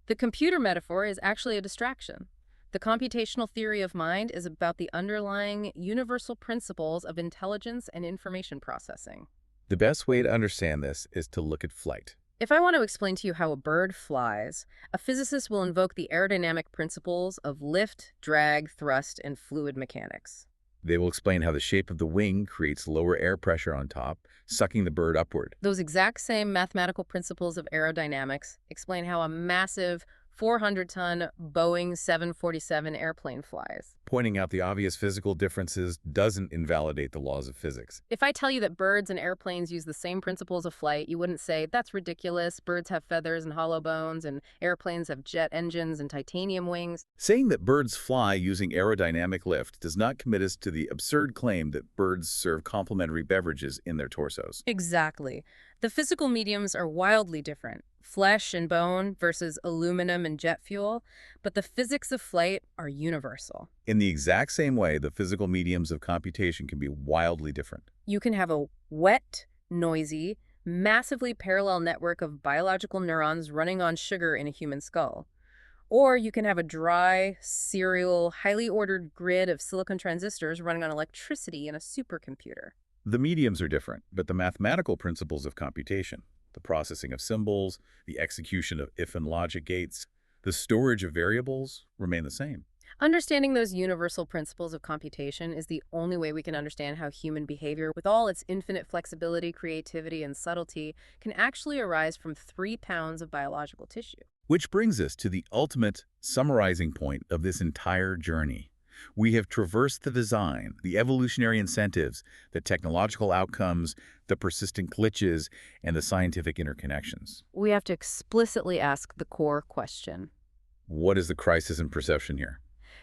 The computer metaphor is actually a distraction. The computational theory of mind is about the underlying universal principles of intelligence and information processing. The best way to understand this is to look at flight. If I want to explain to you how a bird flies, a physicist will invoke the aerodynamic principles of lift, drag, thrust, and fluid mechanics. They will explain how the shape of the wing creates lower air pressure on top, sucking the bird upward. Those exact same mathematical principles of aerodynamics explain how a massive 400-ton Boeing 747 airplane flies. Pointing out the obvious physical differences doesn't invalidate the laws of physics. If I tell you that birds and airplanes use the same principles of flight, you wouldn't say, that's ridiculous. Birds have feathers and hollow bones, and airplanes have jet engines and titanium wings. Saying that birds fly using aerodynamic lift does not commit us to the absurd claim that birds serve complementary beverages in their torsos. Exactly. The physical mediums are wildly different. Flesh and bone versus aluminum and jet fuel, but the physics of flight are universal. In the exact same way, the physical mediums of computation can be wildly different. You can have a wet, noisy, massively parallel network of biological neurons running on sugar in a human skull. Or you can have a dry, serial, highly ordered grid of silicon transistors running on electricity in a supercomputer. The mediums are different, but the mathematical principles of computation, the processing of symbols, the execution of if and logic gates, the storage of variables remain the same. Understanding those universal principles of computation is the only way we can understand how human behavior, with all its infinite flexibility, creativity, and subtlety, can actually arise from 3 pounds of biological tissue. Which brings us to the ultimate summarizing point of this entire journey. We have traversed the design, the evolutionary incentives, the technological outcomes, the persistent glitches, and the scientific interconnections. We have to explicitly ask the core question. What is the crisis in perception here?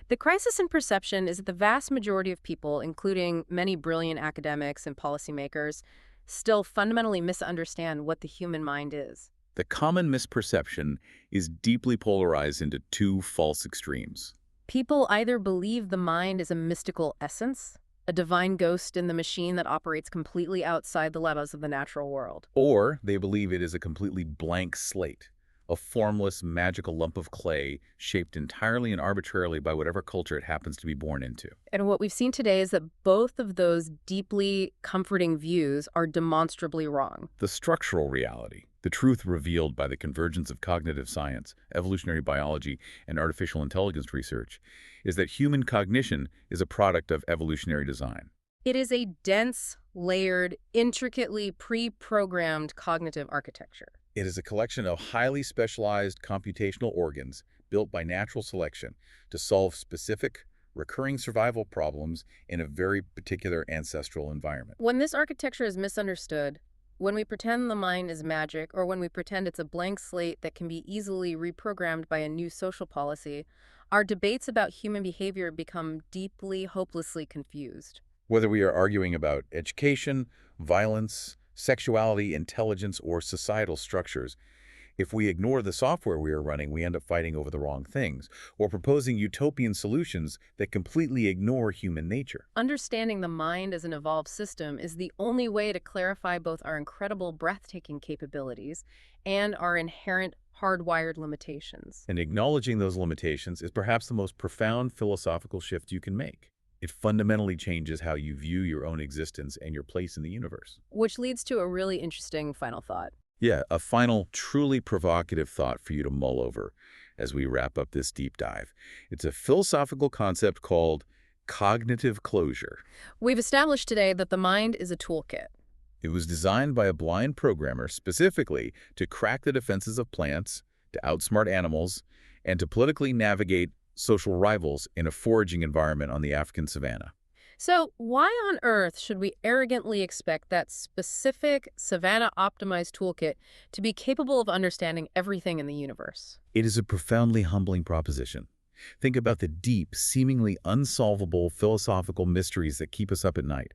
The crisis in perception is that the vast majority of people, including many brilliant academics and policymakers, still fundamentally misunderstand what the human mind is. The common misperception is deeply polarized into two false extremes. People either believe the mind is a mystical essence, a divine ghost in the machine that operates completely outside the laws of the natural world. Or they believe it is a completely blank slate, a formless, magical lump of clay shaped entirely and arbitrarily by whatever culture it happens to be born into. And what we've seen today is that both of those deeply comforting views are demonstrably wrong. The structural reality, the truth revealed by the convergence of cognitive science, evolutionary biology, and artificial intelligence research, is that human cognition is a product of evolutionary design. It is a dense, layered, intricately pre-programmed cognitive architecture. It is a collection of highly specialized computational organs built by natural selection to solve specific, recurring survival problems in a very particular ancestral environment. When this architecture is misunderstood, When we pretend the mind is magic, or when we pretend it's a blank slate that can be easily reprogrammed by a new social policy, our debates about human behavior become deeply, hopelessly confused. Whether we are arguing about education, violence, sexuality, intelligence, or societal structures, if we ignore the software we are running, we end up fighting over the wrong things, or proposing utopian solutions that completely ignore human nature. Understanding the mind as an evolved system is the only way to clarify both our incredible, breathtaking capabilities and our inherent, hardwired limitations. And acknowledging those limitations is perhaps the most profound philosophical shift you can make. It fundamentally changes how you view your own existence and your place in the universe. Which leads to a really interesting final thought. Yeah, a final, truly provocative thought for you to mull over as we wrap up this deep dive. It's a philosophical concept called cognitive closure. We've established today that the mind is a toolkit. It was designed by a blind programmer specifically to crack the defenses of plants, to outsmart animals, and to politically navigate social rivals in a foraging environment on the African savanna. So why on earth should we arrogantly expect that specific savanna-optimized toolkit to be capable of understanding everything in the universe? It is a profoundly humbling proposition. Think about the deep, seemingly unsolvable philosophical mysteries that keep us up at night.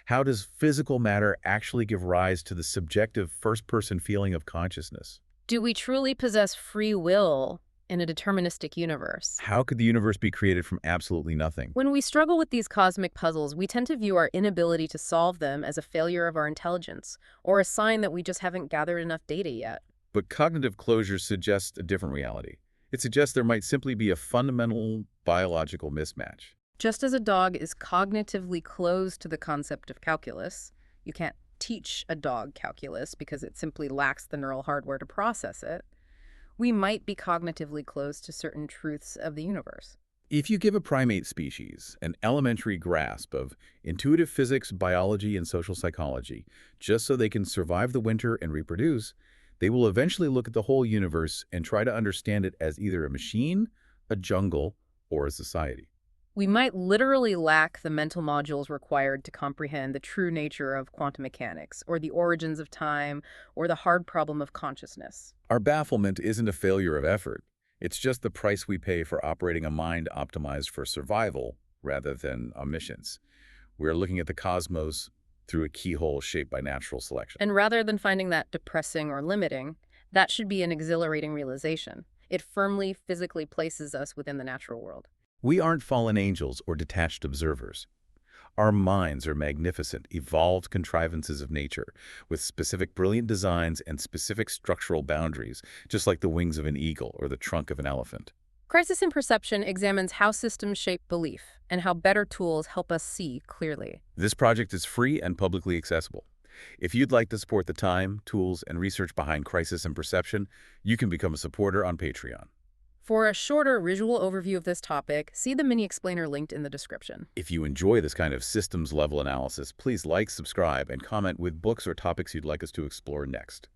How does physical matter actually give rise to the subjective first-person feeling of consciousness? Do we truly possess free will in a deterministic universe? How could the universe be created from absolutely nothing? When we struggle with these cosmic puzzles, we tend to view our inability to solve them as a failure of our intelligence, or a sign that we just haven't gathered enough data yet. But cognitive closure suggests a different reality. It suggests there might simply be a fundamental biological mismatch. Just as a dog is cognitively closed to the concept of calculus, you can't teach a dog calculus because it simply lacks the neural hardware to process it, we might be cognitively closed to certain truths of the universe. If you give a primate species an elementary grasp of intuitive physics, biology, and social psychology, just so they can survive the winter and reproduce, they will eventually look at the whole universe and try to understand it as either a machine, a jungle, or a society. We might literally lack the mental modules required to comprehend the true nature of quantum mechanics, or the origins of time, or the hard problem of consciousness. Our bafflement isn't a failure of effort. It's just the price we pay for operating a mind optimized for survival rather than omniscience. We're looking at the cosmos through a keyhole shaped by natural selection. And rather than finding that depressing or limiting, that should be an exhilarating realization. It firmly, physically places us within the natural world. We aren't fallen angels or detached observers. Our minds are magnificent, evolved contrivances of nature, with specific brilliant designs and specific structural boundaries, just like the wings of an eagle or the trunk of an elephant. Crisis in Perception examines how systems shape belief and how better tools help us see clearly. This project is free and publicly accessible. If you'd like to support the time, tools, and research behind Crisis in Perception, you can become a supporter on Patreon. For a shorter visual overview of this topic, see the mini explainer linked in the description. If you enjoy this kind of systems-level analysis, please like, subscribe, and comment with books or topics you'd like us to explore next.